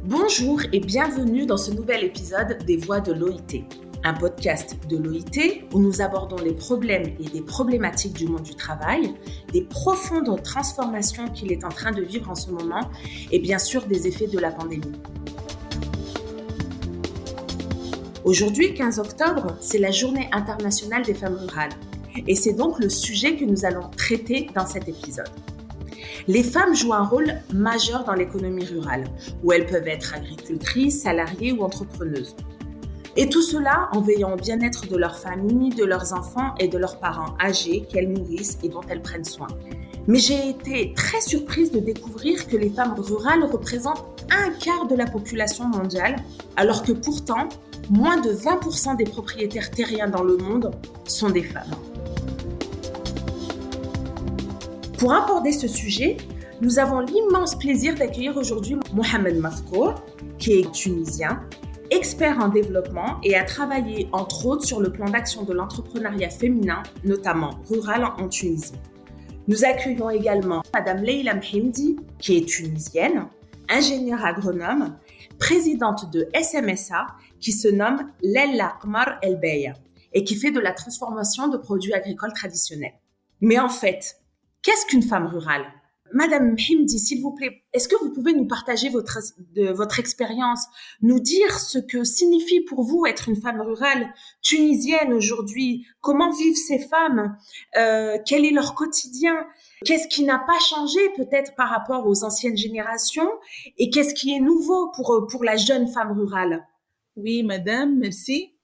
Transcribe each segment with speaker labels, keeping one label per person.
Speaker 1: Bonjour et bienvenue dans ce nouvel épisode des Voix de l'OIT, un podcast de l'OIT où nous abordons les problèmes et les problématiques du monde du travail, des profondes transformations qu'il est en train de vivre en ce moment et bien sûr des effets de la pandémie. Aujourd'hui, 15 octobre, c'est la Journée internationale des femmes rurales et c'est donc le sujet que nous allons traiter dans cet épisode. Les femmes jouent un rôle majeur dans l'économie rurale, où elles peuvent être agricultrices, salariées ou entrepreneuses. Et tout cela en veillant au bien-être de leur famille, de leurs enfants et de leurs parents âgés qu'elles nourrissent et dont elles prennent soin. Mais j'ai été très surprise de découvrir que les femmes rurales représentent un quart de la population mondiale, alors que pourtant, moins de 20% des propriétaires terriens dans le monde sont des femmes. Pour aborder ce sujet, nous avons l'immense plaisir d'accueillir aujourd'hui Mohamed Mazkour, qui est tunisien, expert en développement et a travaillé entre autres sur le plan d'action de l'entrepreneuriat féminin, notamment rural en Tunisie. Nous accueillons également Madame Leila Mhimdi, qui est tunisienne, ingénieure agronome, présidente de SMSA, qui se nomme Lella Qmar El Beya et qui fait de la transformation de produits agricoles traditionnels. Mais en fait, qu'est-ce qu'une femme rurale ? Madame Mhimdi, s'il vous plaît, est-ce que vous pouvez nous partager votre expérience, nous dire ce que signifie pour vous être une femme rurale tunisienne aujourd'hui ? Comment vivent ces femmes ? Quel est leur quotidien ? Qu'est-ce qui n'a pas changé peut-être par rapport aux anciennes générations ? Et qu'est-ce qui est nouveau pour la jeune femme rurale ?
Speaker 2: Oui, madame, merci.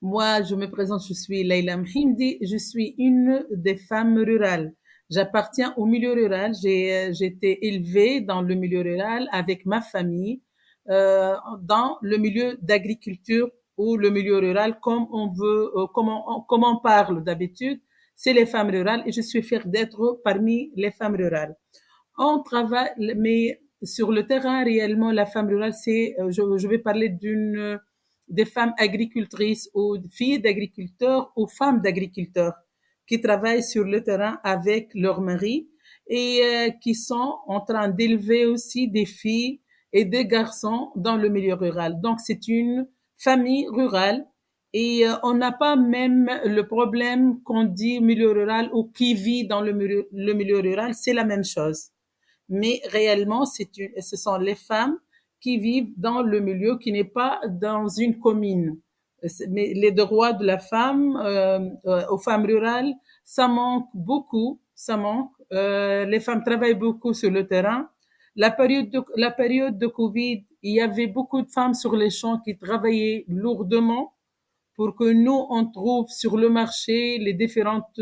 Speaker 2: Moi, je me présente, je suis Leila Mhimdi, je suis une des femmes rurales. J'appartiens au milieu rural. J'ai été élevée dans le milieu rural avec ma famille, dans le milieu d'agriculture ou le milieu rural, comme on veut, comme on parle d'habitude. C'est les femmes rurales et je suis fière d'être parmi les femmes rurales. On travaille, mais sur le terrain, réellement, la femme rurale, je vais parler des femmes agricultrices ou filles d'agriculteurs ou femmes d'agriculteurs qui travaillent sur le terrain avec leur mari et qui sont en train d'élever aussi des filles et des garçons dans le milieu rural. Donc, c'est une famille rurale et on n'a pas même le problème qu'on dit milieu rural ou qui vit dans le milieu rural, c'est la même chose. Mais réellement, ce sont les femmes qui vivent dans le milieu qui n'est pas dans une commune. Mais les droits de la femme aux femmes rurales, ça manque beaucoup, ça manque. Les femmes travaillent beaucoup sur le terrain. La période de Covid, il y avait beaucoup de femmes sur les champs qui travaillaient lourdement pour que nous, on trouve sur le marché les différentes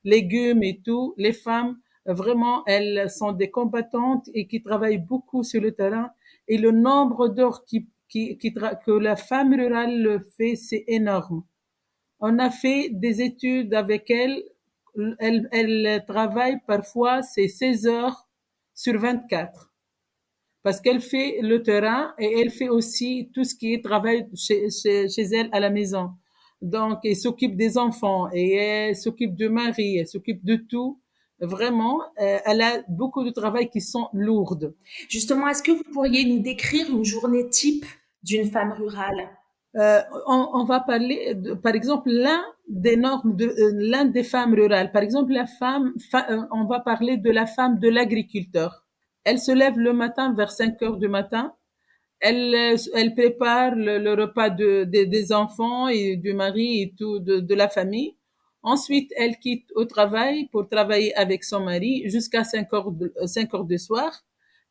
Speaker 2: légumes et tout. Les femmes, vraiment, elles sont des combattantes et qui travaillent beaucoup sur le terrain. Et le nombre d'heures que la femme rurale fait, c'est énorme. On a fait des études avec elle. Elle travaille parfois, c'est 16 heures sur 24. Parce qu'elle fait le terrain et elle fait aussi tout ce qui est travail chez elle à la maison. Donc, elle s'occupe des enfants et elle s'occupe du mari, elle s'occupe de tout. Vraiment, elle a beaucoup de travail qui sont lourdes.
Speaker 1: Justement, est-ce que vous pourriez nous décrire une journée type d'une femme rurale ?
Speaker 2: On va parler, par exemple, l'un des femmes rurales. Par exemple, on va parler de la femme de l'agriculteur. Elle se lève le matin vers 5 heures du matin. Elle prépare le repas des enfants et du mari et tout, de la famille. Ensuite, elle quitte au travail pour travailler avec son mari jusqu'à 5 heures du soir.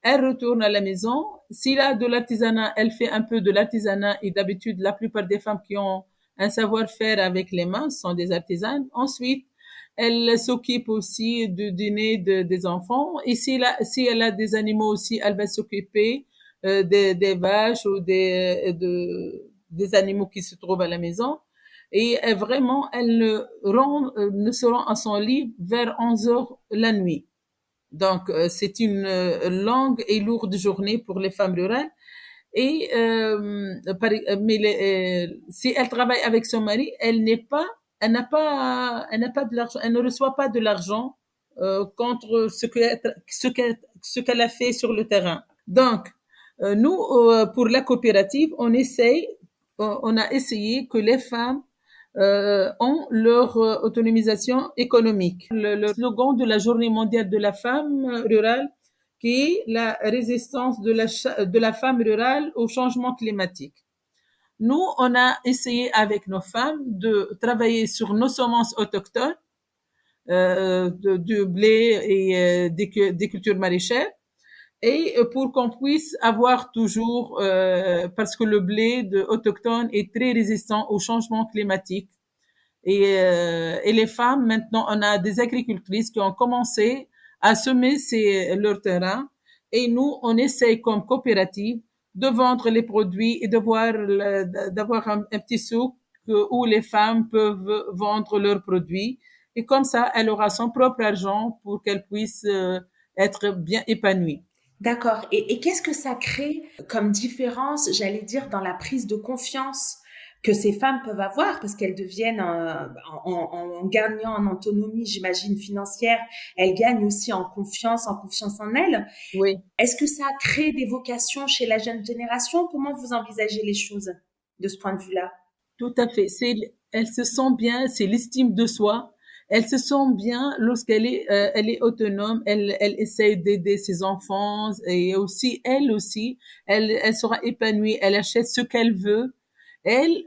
Speaker 2: Elle retourne à la maison. S'il a de l'artisanat, elle fait un peu de l'artisanat et d'habitude, la plupart des femmes qui ont un savoir-faire avec les mains sont des artisanes. Ensuite, elle s'occupe aussi du dîner des enfants. Et si elle a des animaux aussi, elle va s'occuper des vaches ou des animaux qui se trouvent à la maison. Et vraiment, elle ne se rend à son lit vers 11 heures la nuit. Donc, c'est une longue et lourde journée pour les femmes rurales. Et si elle travaille avec son mari, elle n'a pas de l'argent, elle ne reçoit pas de l'argent contre ce qu'elle a fait sur le terrain. Donc, Nous, pour la coopérative, on a essayé que les femmes ont leur autonomisation économique. Le slogan de la Journée mondiale de la femme rurale, qui est la résistance de la femme rurale au changement climatique. Nous, on a essayé avec nos femmes de travailler sur nos semences autochtones, du blé et des cultures maraîchères, et pour qu'on puisse avoir toujours, parce que le blé autochtone est très résistant au changement climatique. Et les femmes, maintenant, on a des agricultrices qui ont commencé à semer leur terrain. Et nous, on essaye comme coopérative de vendre les produits et d'avoir un petit souk où les femmes peuvent vendre leurs produits. Et comme ça, elle aura son propre argent pour qu'elle puisse être bien épanouie.
Speaker 1: D'accord. Et qu'est-ce que ça crée comme différence, j'allais dire, dans la prise de confiance que ces femmes peuvent avoir parce qu'elles deviennent, en gagnant en autonomie, j'imagine, financière, elles gagnent aussi en confiance en elles.
Speaker 2: Oui.
Speaker 1: Est-ce que ça crée des vocations chez la jeune génération? Comment vous envisagez les choses de ce point de vue-là?
Speaker 2: Tout à fait. Elle se sent bien, c'est l'estime de soi. Elle se sent bien elle est autonome. Elle essaye d'aider ses enfants et aussi, elle sera épanouie. Elle achète ce qu'elle veut. Elle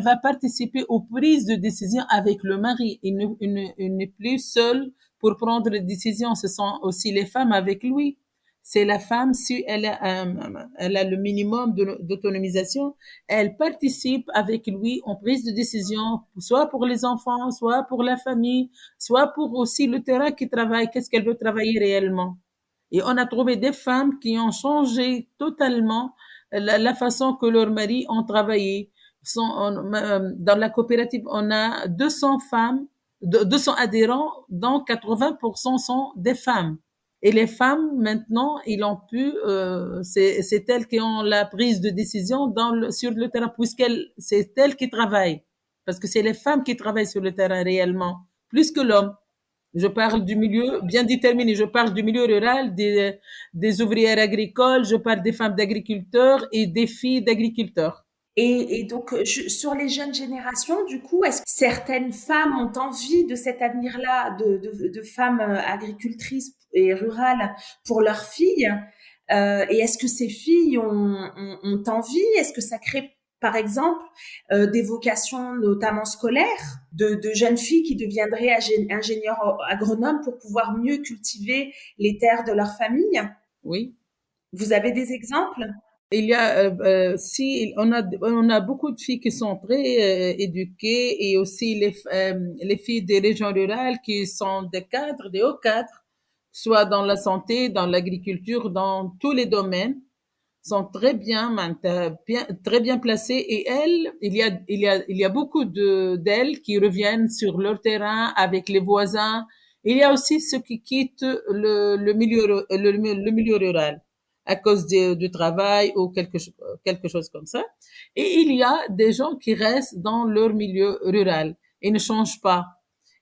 Speaker 2: va participer aux prises de décision avec le mari. Il n'est plus seul pour prendre des décisions. Ce sont aussi les femmes avec lui. C'est la femme, si elle a le minimum d'autonomisation, elle participe avec lui en prise de décision, soit pour les enfants, soit pour la famille, soit pour aussi le terrain qui travaille, qu'est-ce qu'elle veut travailler réellement. Et on a trouvé des femmes qui ont changé totalement la façon que leurs maris ont travaillé. Dans la coopérative, on a 200 femmes, 200 adhérents, dont 80% sont des femmes. Et les femmes, maintenant, c'est elles qui ont la prise de décision sur le terrain, c'est elles qui travaillent. Parce que c'est les femmes qui travaillent sur le terrain réellement, plus que l'homme. Je parle du milieu bien déterminé. Je parle du milieu rural, des ouvrières agricoles, je parle des femmes d'agriculteurs et des filles d'agriculteurs.
Speaker 1: Et donc, sur les jeunes générations, du coup, est-ce que certaines femmes ont envie de cet avenir-là, de femmes agricultrices et rurales pour leurs filles? Et est-ce que ces filles ont envie? Est-ce que ça crée, par exemple, des vocations notamment scolaires de jeunes filles qui deviendraient ingénieurs agronomes pour pouvoir mieux cultiver les terres de leur famille?
Speaker 2: Oui.
Speaker 1: Vous avez des exemples?
Speaker 2: Il y a, si on a beaucoup de filles qui sont très éduquées et aussi les filles des régions rurales qui sont des hauts cadres, soit dans la santé, dans l'agriculture, dans tous les domaines, sont très bien placées. Et elles, il y a beaucoup d'elles qui reviennent sur leur terrain avec les voisins. Il y a aussi ceux qui quittent le milieu rural à cause du travail ou quelque chose comme ça. Et il y a des gens qui restent dans leur milieu rural et ne changent pas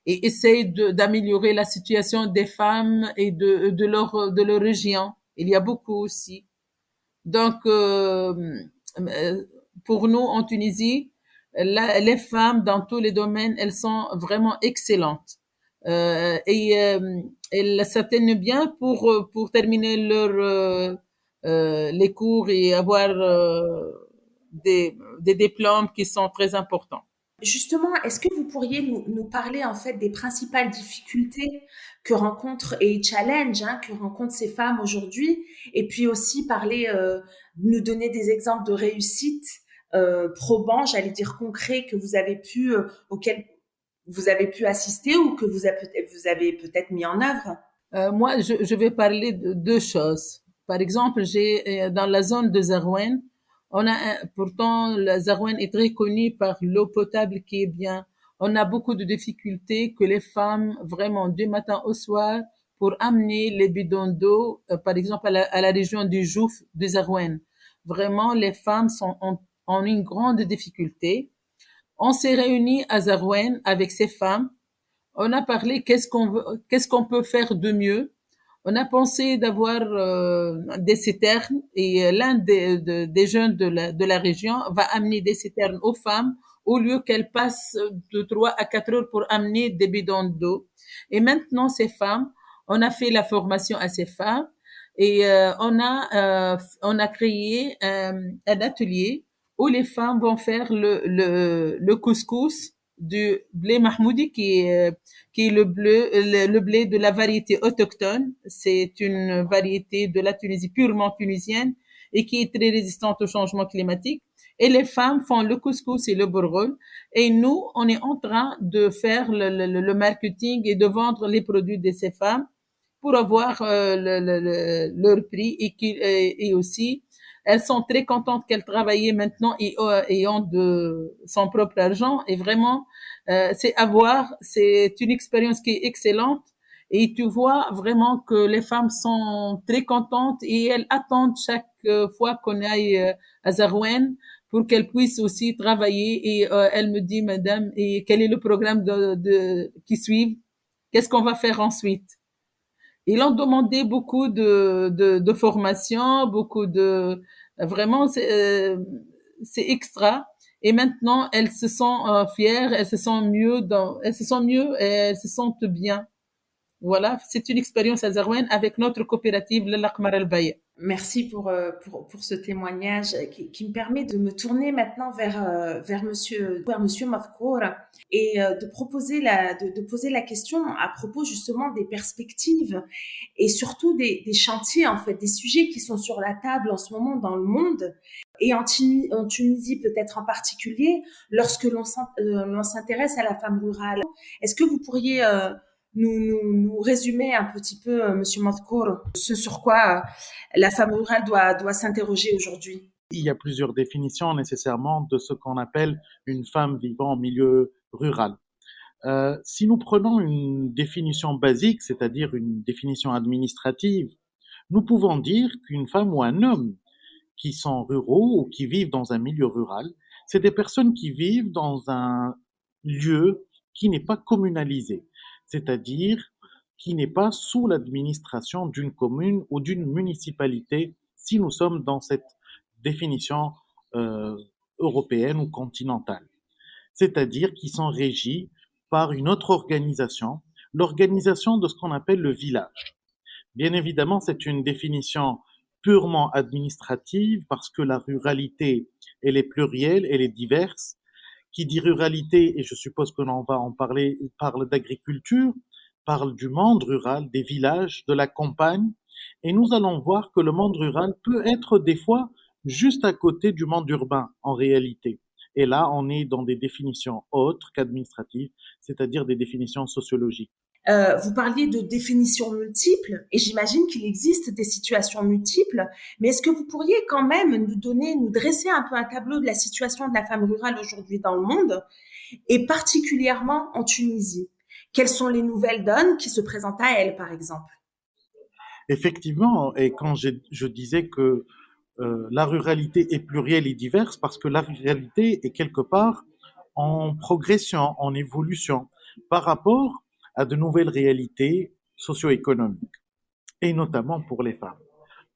Speaker 2: et essayent d'améliorer la situation des femmes et de leur région. Il y a beaucoup aussi. Donc, pour nous, en Tunisie, les femmes, dans tous les domaines, elles sont vraiment excellentes. Elles s'atteignent bien pour terminer les cours et avoir des diplômes qui sont très importants.
Speaker 1: Justement, est-ce que vous pourriez nous parler en fait des principales difficultés que rencontrent et challenges que rencontrent ces femmes aujourd'hui, et puis aussi nous donner des exemples de réussite probants, j'allais dire concrets, auxquels vous avez pu assister ou que vous avez peut-être mis en œuvre?
Speaker 2: Moi, je vais parler de deux choses. Par exemple, dans la zone de Zarouane, pourtant, la Zarouane est très connue par l'eau potable qui est bien. On a beaucoup de difficultés que les femmes, vraiment, du matin au soir, pour amener les bidons d'eau, par exemple, à la région du Jouf, de Zarouane. Vraiment, les femmes ont une grande difficulté. On s'est réunis à Zarouane avec ces femmes. On a parlé qu'est-ce qu'on peut faire de mieux. On a pensé d'avoir des citernes et l'un des jeunes de la région va amener des citernes aux femmes au lieu qu'elles passent de 3 à 4 heures pour amener des bidons d'eau. Et maintenant, ces femmes, on a fait la formation à ces femmes et on a créé un atelier où les femmes vont faire le couscous du blé mahmoudi qui est le blé de la variété autochtone. C'est une variété de la Tunisie purement tunisienne et qui est très résistante au changement climatique. Et les femmes font le couscous et le bourgogne. Et nous, on est en train de faire le marketing et de vendre les produits de ces femmes pour avoir leur prix et aussi elles sont très contentes qu'elles travaillent maintenant et ont de son propre argent. Et vraiment, c'est à voir. C'est une expérience qui est excellente. Et tu vois vraiment que les femmes sont très contentes et elles attendent chaque fois qu'on aille à Zarouen pour qu'elles puissent aussi travailler. Et elle me dit, madame, et quel est le programme qui suit? Qu'est-ce qu'on va faire ensuite? Ils ont demandé beaucoup de formations, beaucoup de vraiment c'est extra. Et maintenant, elles se sentent fières, elles se sentent mieux et elles se sentent bien. Voilà, c'est une expérience à Zarouen avec notre coopérative l'Akmar al-Baye.
Speaker 1: Merci pour ce témoignage qui me permet de me tourner maintenant vers monsieur Mafkour et de poser la question à propos justement des perspectives et surtout des chantiers, en fait, des sujets qui sont sur la table en ce moment dans le monde et en Tunisie peut-être en particulier lorsque l'on s'intéresse à la femme rurale. Est-ce que vous pourriez nous résumer un petit peu, Monsieur Mafkour, ce sur quoi la femme rurale doit s'interroger aujourd'hui?
Speaker 3: Il y a plusieurs définitions nécessairement de ce qu'on appelle une femme vivant en milieu rural. Si nous prenons une définition basique, c'est-à-dire une définition administrative, nous pouvons dire qu'une femme ou un homme qui sont ruraux ou qui vivent dans un milieu rural, c'est des personnes qui vivent dans un lieu qui n'est pas communalisé, c'est-à-dire qui n'est pas sous l'administration d'une commune ou d'une municipalité, si nous sommes dans cette définition euh, européenne ou continentale, c'est-à-dire qui sont régis par une autre organisation, l'organisation de ce qu'on appelle le village. Bien évidemment, c'est une définition purement administrative parce que la ruralité, elle est plurielle, elle est diverse. Qui dit ruralité, et je suppose que l'on va en parler, parle d'agriculture, parle du monde rural, des villages, de la campagne, et nous allons voir que le monde rural peut être des fois juste à côté du monde urbain en réalité. Et là, on est dans des définitions autres qu'administratives, c'est-à-dire des définitions sociologiques.
Speaker 1: Vous parliez de définitions multiples et j'imagine qu'il existe des situations multiples, mais est-ce que vous pourriez quand même nous dresser un peu un tableau de la situation de la femme rurale aujourd'hui dans le monde et particulièrement en Tunisie? Quelles sont les nouvelles donnes qui se présentent à elle, par exemple?
Speaker 3: Effectivement, et quand je disais que la ruralité est plurielle et diverse, parce que la ruralité est quelque part en progression, en évolution, par rapport à de nouvelles réalités socio-économiques, et notamment pour les femmes.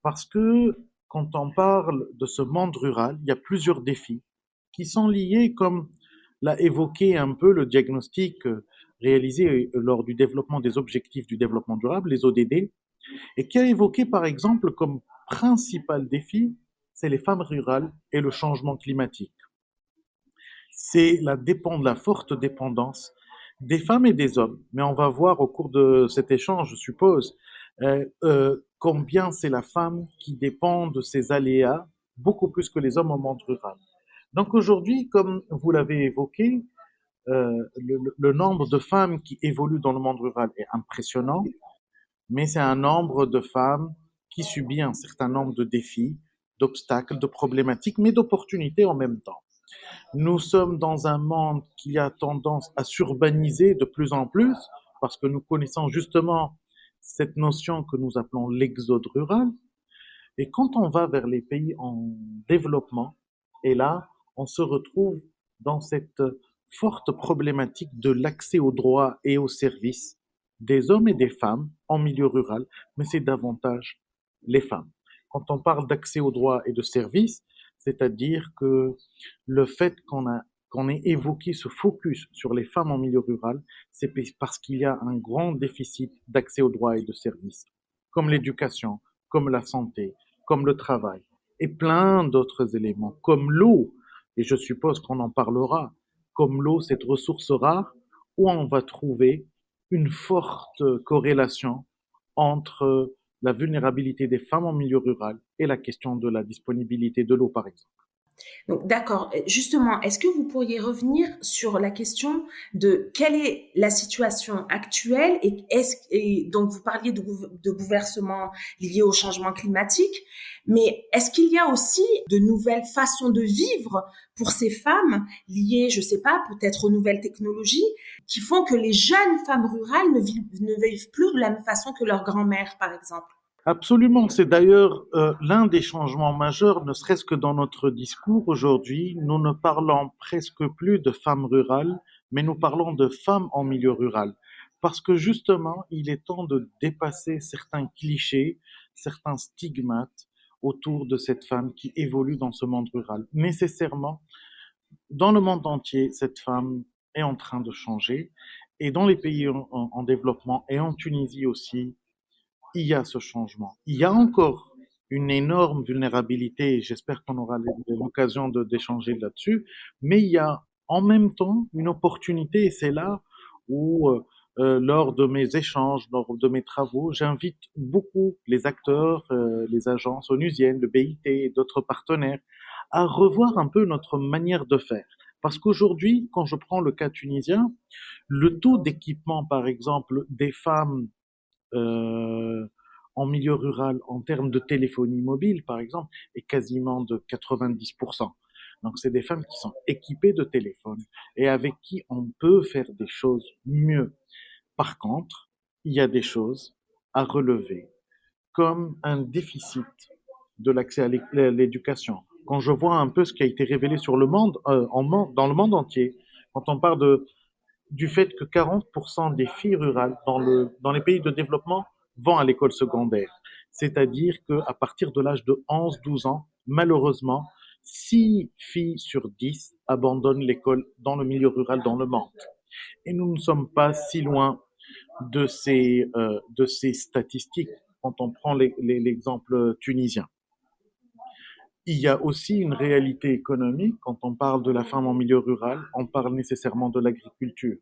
Speaker 3: Parce que quand on parle de ce monde rural, il y a plusieurs défis qui sont liés, comme l'a évoqué un peu le diagnostic réalisé lors du développement des objectifs du développement durable, les ODD, et qui a évoqué par exemple comme principal défi, c'est les femmes rurales et le changement climatique. C'est la forte dépendance des femmes et des hommes. Mais on va voir au cours de cet échange, je suppose, combien c'est la femme qui dépend de ces aléas beaucoup plus que les hommes au monde rural. Donc aujourd'hui, comme vous l'avez évoqué, le nombre de femmes qui évoluent dans le monde rural est impressionnant, mais c'est un nombre de femmes qui subit un certain nombre de défis, d'obstacles, de problématiques, mais d'opportunités en même temps. Nous sommes dans un monde qui a tendance à s'urbaniser de plus en plus, parce que nous connaissons justement cette notion que nous appelons l'exode rural. Et quand on va vers les pays en développement, et là, on se retrouve dans cette forte problématique de l'accès aux droits et aux services des hommes et des femmes en milieu rural, mais c'est davantage les femmes. Quand on parle d'accès aux droits et de services, c'est-à-dire que le fait qu'on ait évoqué ce focus sur les femmes en milieu rural, c'est parce qu'il y a un grand déficit d'accès aux droits et de services, comme l'éducation, comme la santé, comme le travail, et plein d'autres éléments, comme l'eau, et je suppose qu'on en parlera, comme l'eau, cette ressource rare, où on va trouver une forte corrélation entre la vulnérabilité des femmes en milieu rural et la question de la disponibilité de l'eau, par exemple.
Speaker 1: Donc, d'accord. Justement, est-ce que vous pourriez revenir sur la question de quelle est la situation actuelle et donc vous parliez de bouleversements liés au changement climatique, mais est-ce qu'il y a aussi de nouvelles façons de vivre pour ces femmes liées, je sais pas, peut-être aux nouvelles technologies qui font que les jeunes femmes rurales ne vivent plus de la même façon que leurs grand-mères, par exemple?
Speaker 3: Absolument, c'est d'ailleurs l'un des changements majeurs, ne serait-ce que dans notre discours aujourd'hui, nous ne parlons presque plus de femmes rurales, mais nous parlons de femmes en milieu rural. Parce que justement, il est temps de dépasser certains clichés, certains stigmates autour de cette femme qui évolue dans ce monde rural. Nécessairement, dans le monde entier, cette femme est en train de changer. Et dans les pays en développement et en Tunisie aussi, il y a ce changement. Il y a encore une énorme vulnérabilité, et j'espère qu'on aura l'occasion d'échanger là-dessus, mais il y a en même temps une opportunité, et c'est là où, lors de mes échanges, lors de mes travaux, j'invite beaucoup les acteurs, les agences onusiennes, le BIT et d'autres partenaires à revoir un peu notre manière de faire. Parce qu'aujourd'hui, quand je prends le cas tunisien, le taux d'équipement, par exemple, des femmes euh, en milieu rural, en termes de téléphonie mobile, par exemple, est quasiment de 90%. Donc, c'est des femmes qui sont équipées de téléphones et avec qui on peut faire des choses mieux. Par contre, il y a des choses à relever, comme un déficit de l'accès à l'éducation. Quand je vois un peu ce qui a été révélé sur le monde, dans le monde entier, quand on parle du fait que 40% des filles rurales dans les pays de développement vont à l'école secondaire. C'est-à-dire qu'à partir de l'âge de 11-12 ans, malheureusement, 6 filles sur 10 abandonnent l'école dans le milieu rural dans le monde. Et nous ne sommes pas si loin de ces statistiques quand on prend l'exemple tunisien. Il y a aussi une réalité économique. Quand on parle de la femme en milieu rural, on parle nécessairement de l'agriculture.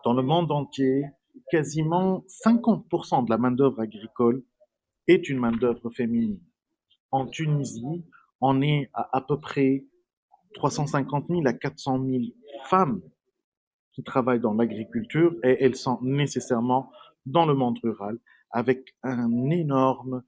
Speaker 3: Dans le monde entier, quasiment 50% de la main-d'œuvre agricole est une main-d'œuvre féminine. En Tunisie, on est à peu près 350 000 à 400 000 femmes qui travaillent dans l'agriculture et elles sont nécessairement dans le monde rural avec un énorme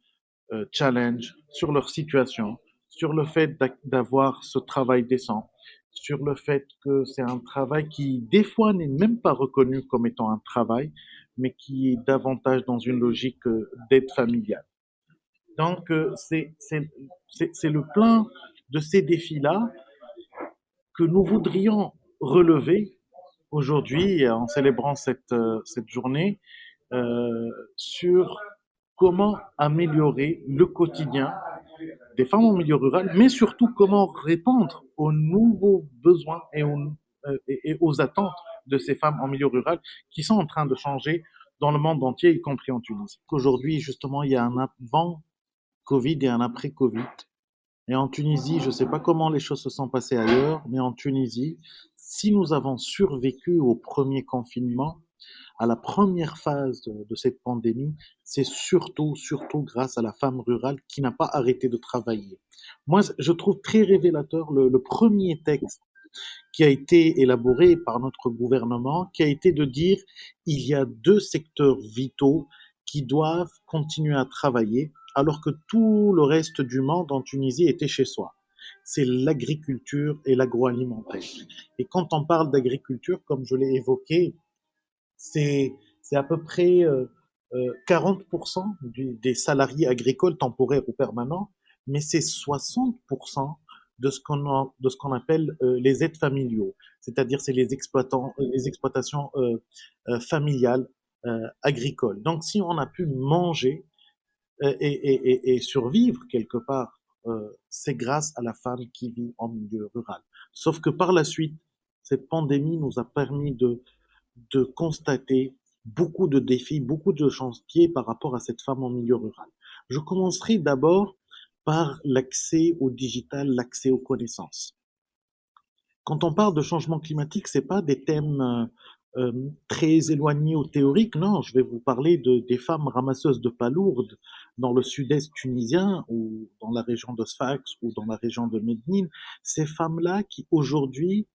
Speaker 3: challenge sur leur situation, sur le fait d'avoir ce travail décent, sur le fait que c'est un travail qui, des fois, n'est même pas reconnu comme étant un travail, mais qui est davantage dans une logique d'aide familiale. Donc, c'est le plein de ces défis-là que nous voudrions relever aujourd'hui en célébrant cette journée sur comment améliorer le quotidien des femmes en milieu rural, mais surtout comment répondre aux nouveaux besoins et aux attentes de ces femmes en milieu rural qui sont en train de changer dans le monde entier, y compris en Tunisie. Aujourd'hui, justement, il y a un avant Covid et un après Covid. Et en Tunisie, je ne sais pas comment les choses se sont passées ailleurs, mais en Tunisie, si nous avons survécu au premier confinement, à la première phase de cette pandémie, c'est surtout grâce à la femme rurale qui n'a pas arrêté de travailler. Moi, je trouve très révélateur le premier texte qui a été élaboré par notre gouvernement, qui a été de dire il y a deux secteurs vitaux qui doivent continuer à travailler alors que tout le reste du monde en Tunisie était chez soi. C'est l'agriculture et l'agroalimentaire. Et quand on parle d'agriculture, comme je l'ai évoqué, c'est à peu près 40% des salariés agricoles temporaires ou permanents, mais c'est 60% de ce qu'on appelle les aides familiaux, c'est-à-dire c'est les exploitations familiales agricole. Donc, si on a pu manger et survivre quelque part, c'est grâce à la femme qui vit en milieu rural. Sauf que par la suite, cette pandémie nous a permis de constater beaucoup de défis, beaucoup de chantiers par rapport à cette femme en milieu rural. Je commencerai d'abord par l'accès au digital, l'accès aux connaissances. Quand on parle de changement climatique, c'est pas des thèmes très éloignés ou théoriques. Non, je vais vous parler des femmes ramasseuses de palourdes dans le sud-est tunisien ou dans la région de Sfax ou dans la région de Medine. Ces femmes-là qui aujourd'hui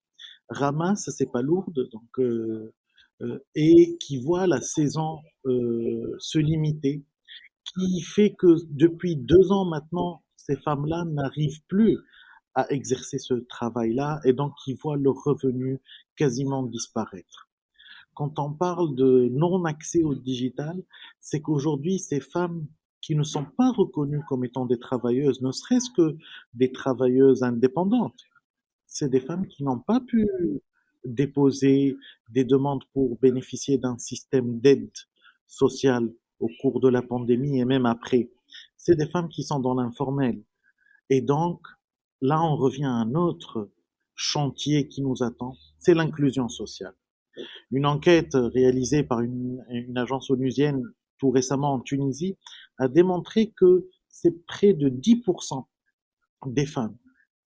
Speaker 3: ramassent ces palourdes et qui voient la saison se limiter, qui fait que depuis 2 ans maintenant, ces femmes-là n'arrivent plus à exercer ce travail-là et donc qui voient leurs revenus quasiment disparaître. Quand on parle de non-accès au digital, c'est qu'aujourd'hui, ces femmes qui ne sont pas reconnues comme étant des travailleuses, ne serait-ce que des travailleuses indépendantes, c'est des femmes qui n'ont pas pu déposer des demandes pour bénéficier d'un système d'aide sociale au cours de la pandémie et même après. C'est des femmes qui sont dans l'informel. Et donc, là, on revient à un autre chantier qui nous attend, c'est l'inclusion sociale. Une enquête réalisée par une agence onusienne tout récemment en Tunisie a démontré que c'est près de 10% des femmes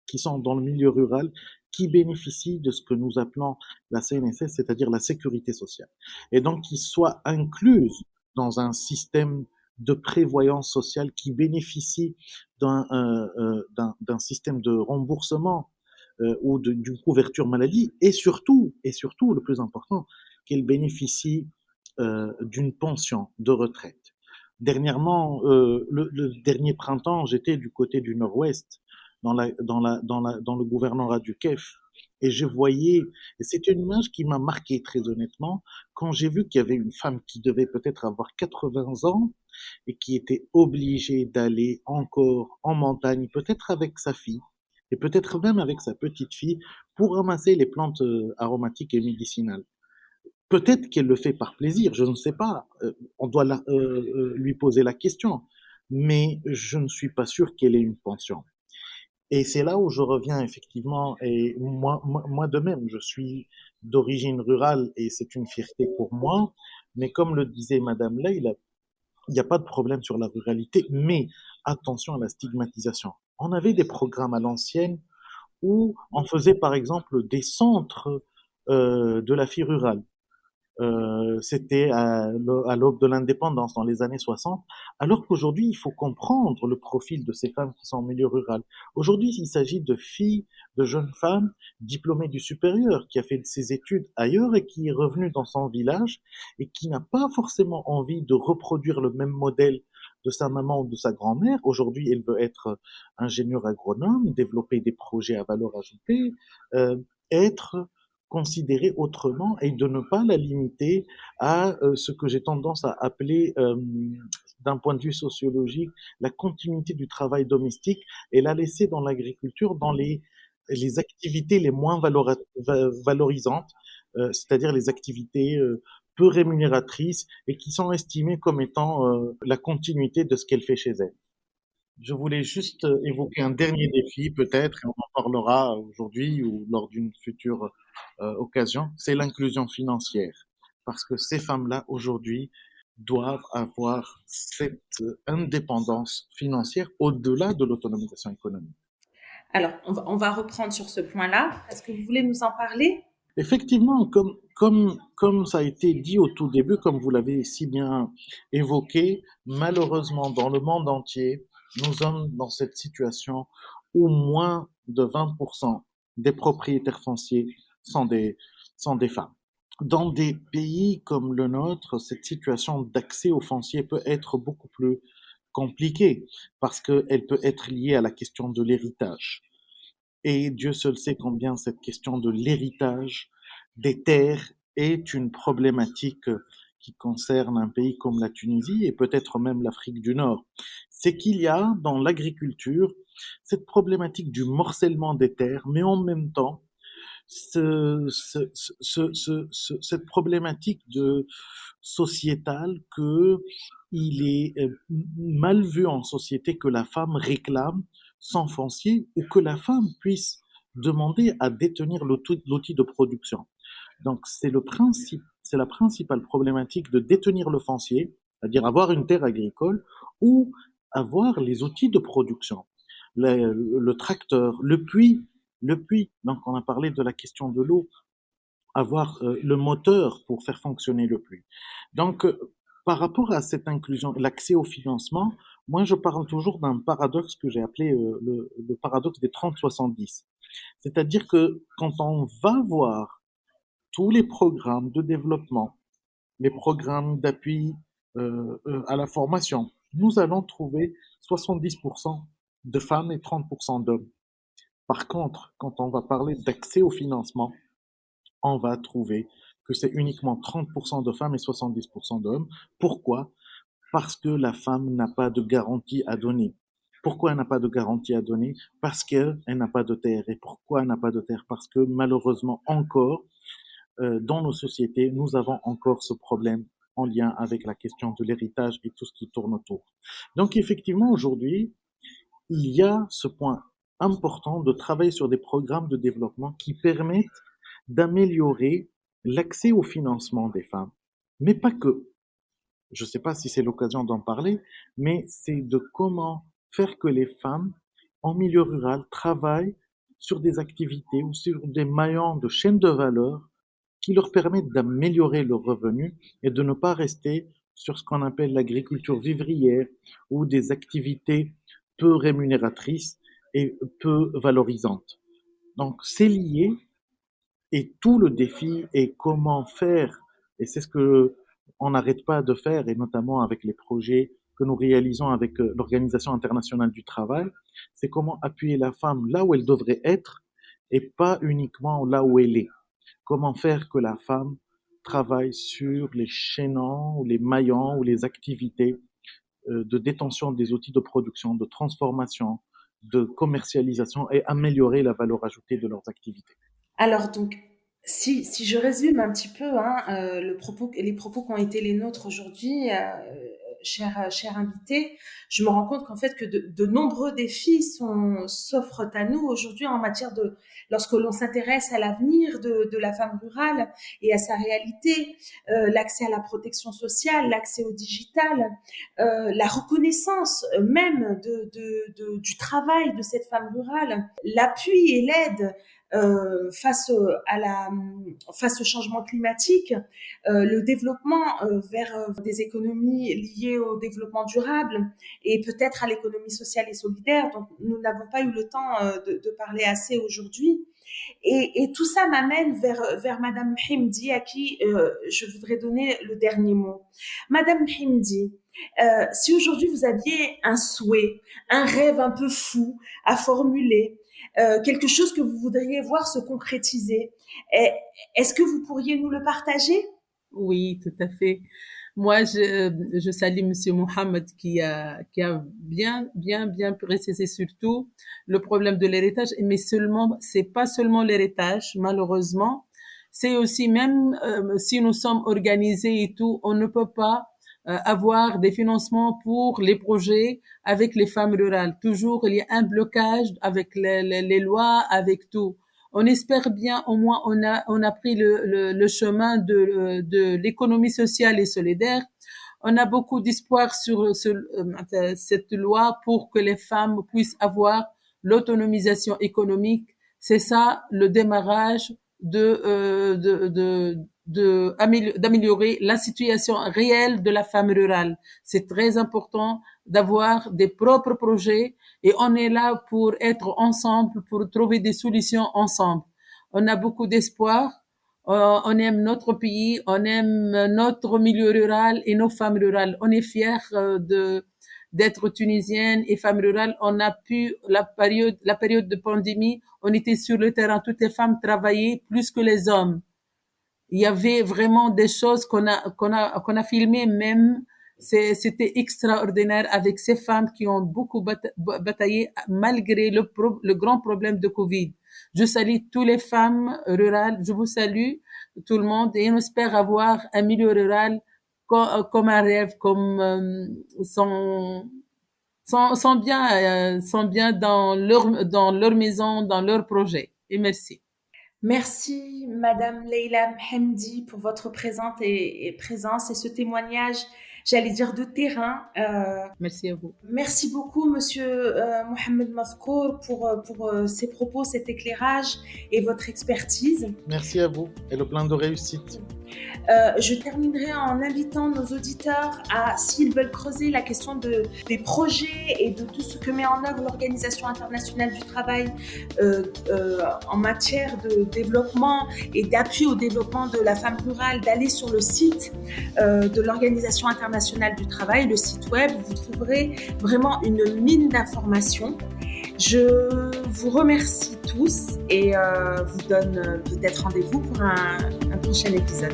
Speaker 3: qui sont dans le milieu rural qui bénéficient de ce que nous appelons la CNSS, c'est-à-dire la sécurité sociale. Et donc, qui soient incluses dans un système de prévoyance sociale qui bénéficie d'un système de remboursement ou d'une couverture maladie et surtout, le plus important, qu'elles bénéficient d'une pension de retraite. Dernièrement, le dernier printemps, j'étais du côté du nord-ouest, dans le gouvernorat du Kef, et je voyais, et c'est une image qui m'a marqué très honnêtement, quand j'ai vu qu'il y avait une femme qui devait peut-être avoir 80 ans et qui était obligée d'aller encore en montagne, peut-être avec sa fille, et peut-être même avec sa petite fille, pour ramasser les plantes aromatiques et médicinales. Peut-être qu'elle le fait par plaisir, je ne sais pas. On doit lui poser la question. Mais je ne suis pas sûr qu'elle ait une pension. Et c'est là où je reviens effectivement. Et moi de même, je suis d'origine rurale et c'est une fierté pour moi. Mais comme le disait Madame Leila, il n'y a pas de problème sur la ruralité, mais attention à la stigmatisation. On avait des programmes à l'ancienne où on faisait par exemple des centres de la fille rurale. C'était à l'aube de l'indépendance, dans les années 60, alors qu'aujourd'hui, il faut comprendre le profil de ces femmes qui sont en milieu rural. Aujourd'hui, il s'agit de filles, de jeunes femmes diplômées du supérieur, qui a fait ses études ailleurs et qui est revenue dans son village et qui n'a pas forcément envie de reproduire le même modèle de sa maman ou de sa grand-mère. Aujourd'hui, elle veut être ingénieure agronome, développer des projets à valeur ajoutée, être considérer autrement et de ne pas la limiter à ce que j'ai tendance à appeler, d'un point de vue sociologique, la continuité du travail domestique et la laisser dans l'agriculture, dans les activités les moins valorisantes, c'est-à-dire les activités peu rémunératrices et qui sont estimées comme étant la continuité de ce qu'elle fait chez elle. Je voulais juste évoquer un dernier défi, peut-être, et on en parlera aujourd'hui ou lors d'une future occasion, c'est l'inclusion financière. Parce que ces femmes-là, aujourd'hui, doivent avoir cette indépendance financière au-delà de l'autonomisation économique.
Speaker 1: Alors, on va reprendre sur ce point-là. Est-ce que vous voulez nous en parler?
Speaker 3: Effectivement, comme ça a été dit au tout début, comme vous l'avez si bien évoqué, malheureusement, dans le monde entier, nous sommes dans cette situation où moins de 20% des propriétaires fonciers sont des femmes. Dans des pays comme le nôtre, cette situation d'accès au foncier peut être beaucoup plus compliquée parce qu'elle peut être liée à la question de l'héritage. Et Dieu seul sait combien cette question de l'héritage des terres est une problématique qui concerne un pays comme la Tunisie et peut-être même l'Afrique du Nord. C'est qu'il y a dans l'agriculture cette problématique du morcellement des terres, mais en même temps cette problématique de sociétale que il est mal vu en société que la femme réclame son foncier ou que la femme puisse demander à détenir l'outil de production. Donc c'est le principe, c'est la principale problématique de détenir le foncier, c'est-à-dire avoir une terre agricole ou avoir les outils de production, le tracteur, le puits. Donc on a parlé de la question de l'eau, avoir le moteur pour faire fonctionner le puits. Donc par rapport à cette inclusion, l'accès au financement, moi je parle toujours d'un paradoxe que j'ai appelé le paradoxe des 30-70. C'est-à-dire que quand on va voir tous les programmes de développement, les programmes d'appui à la formation, nous allons trouver 70% de femmes et 30% d'hommes. Par contre, quand on va parler d'accès au financement, on va trouver que c'est uniquement 30% de femmes et 70% d'hommes. Pourquoi? Parce que la femme n'a pas de garantie à donner. Pourquoi elle n'a pas de garantie à donner? Parce qu'elle n'a pas de terre. Et pourquoi elle n'a pas de terre? Parce que malheureusement encore, dans nos sociétés, nous avons encore ce problème en lien avec la question de l'héritage et tout ce qui tourne autour. Donc effectivement, aujourd'hui, il y a ce point important de travailler sur des programmes de développement qui permettent d'améliorer l'accès au financement des femmes, mais pas que. Je ne sais pas si c'est l'occasion d'en parler, mais c'est de comment faire que les femmes en milieu rural travaillent sur des activités ou sur des maillons de chaîne de valeur qui leur permettent d'améliorer leurs revenus et de ne pas rester sur ce qu'on appelle l'agriculture vivrière ou des activités peu rémunératrices et peu valorisantes. Donc c'est lié et tout le défi est comment faire, et c'est ce que on n'arrête pas de faire, et notamment avec les projets que nous réalisons avec l'Organisation internationale du travail, c'est comment appuyer la femme là où elle devrait être et pas uniquement là où elle est. Comment faire que la femme travaille sur les chaînons ou les maillons ou les activités de détention des outils de production, de transformation, de commercialisation et améliorer la valeur ajoutée de leurs activités.
Speaker 1: Alors donc, si je résume un petit peu hein, les propos qui ont été les nôtres aujourd'hui, cher invité, je me rends compte qu'en fait que de nombreux défis s'offrent à nous aujourd'hui en matière de, lorsque l'on s'intéresse à l'avenir de la femme rurale et à sa réalité, l'accès à la protection sociale, l'accès au digital, la reconnaissance même du travail de cette femme rurale, l'appui et l'aide face face au changement climatique, le développement vers des économies liées au développement durable et peut-être à l'économie sociale et solidaire dont nous n'avons pas eu le temps de parler assez aujourd'hui. Et tout ça m'amène vers Madame Himdi, à qui je voudrais donner le dernier mot. Madame Himdi, si aujourd'hui vous aviez un souhait, un rêve un peu fou à formuler, quelque chose que vous voudriez voir se concrétiser, est-ce que vous pourriez nous le partager?
Speaker 2: Oui, tout à fait. Moi, je salue Monsieur Mohamed qui a bien précisé surtout le problème de l'héritage, mais seulement, c'est pas seulement l'héritage, malheureusement, c'est aussi même si nous sommes organisés et tout, on ne peut pas avoir des financements pour les projets avec les femmes rurales. Toujours, il y a un blocage avec les lois, avec tout. On espère bien, au moins, on a pris le chemin de l'économie sociale et solidaire. On a beaucoup d'espoir sur cette loi pour que les femmes puissent avoir l'autonomisation économique. C'est ça le démarrage d'améliorer la situation réelle de la femme rurale. C'est très important d'avoir des propres projets et on est là pour être ensemble, pour trouver des solutions ensemble. On a beaucoup d'espoir. On aime notre pays, on aime notre milieu rural et nos femmes rurales. On est fiers d'être tunisiennes et femmes rurales. On a pu, la période de pandémie, on était sur le terrain. Toutes les femmes travaillaient plus que les hommes. Il y avait vraiment des choses qu'on a filmées même C'était extraordinaire avec ces femmes qui ont beaucoup bataillé malgré le grand problème de Covid. Je salue toutes les femmes rurales. Je vous salue tout le monde et on espère avoir un milieu rural comme un rêve, comme sont bien dans leur maison, dans leur projet. Et merci.
Speaker 1: Merci, Madame Leila Mhemdi, pour votre présence et ce témoignage, j'allais dire de terrain.
Speaker 2: Merci à vous.
Speaker 1: Merci beaucoup, Monsieur Mohamed Mazkour, pour ces propos, cet éclairage et votre expertise.
Speaker 3: Merci à vous et le plein de réussite.
Speaker 1: Je terminerai en invitant nos auditeurs à, s'ils veulent creuser la question des projets et de tout ce que met en œuvre l'Organisation internationale du travail en matière de développement et d'appui au développement de la femme rurale, d'aller sur le site de l'Organisation internationale du travail, le site web. Vous trouverez vraiment une mine d'informations. Je vous remercie tous et vous donne peut-être rendez-vous pour un prochain épisode.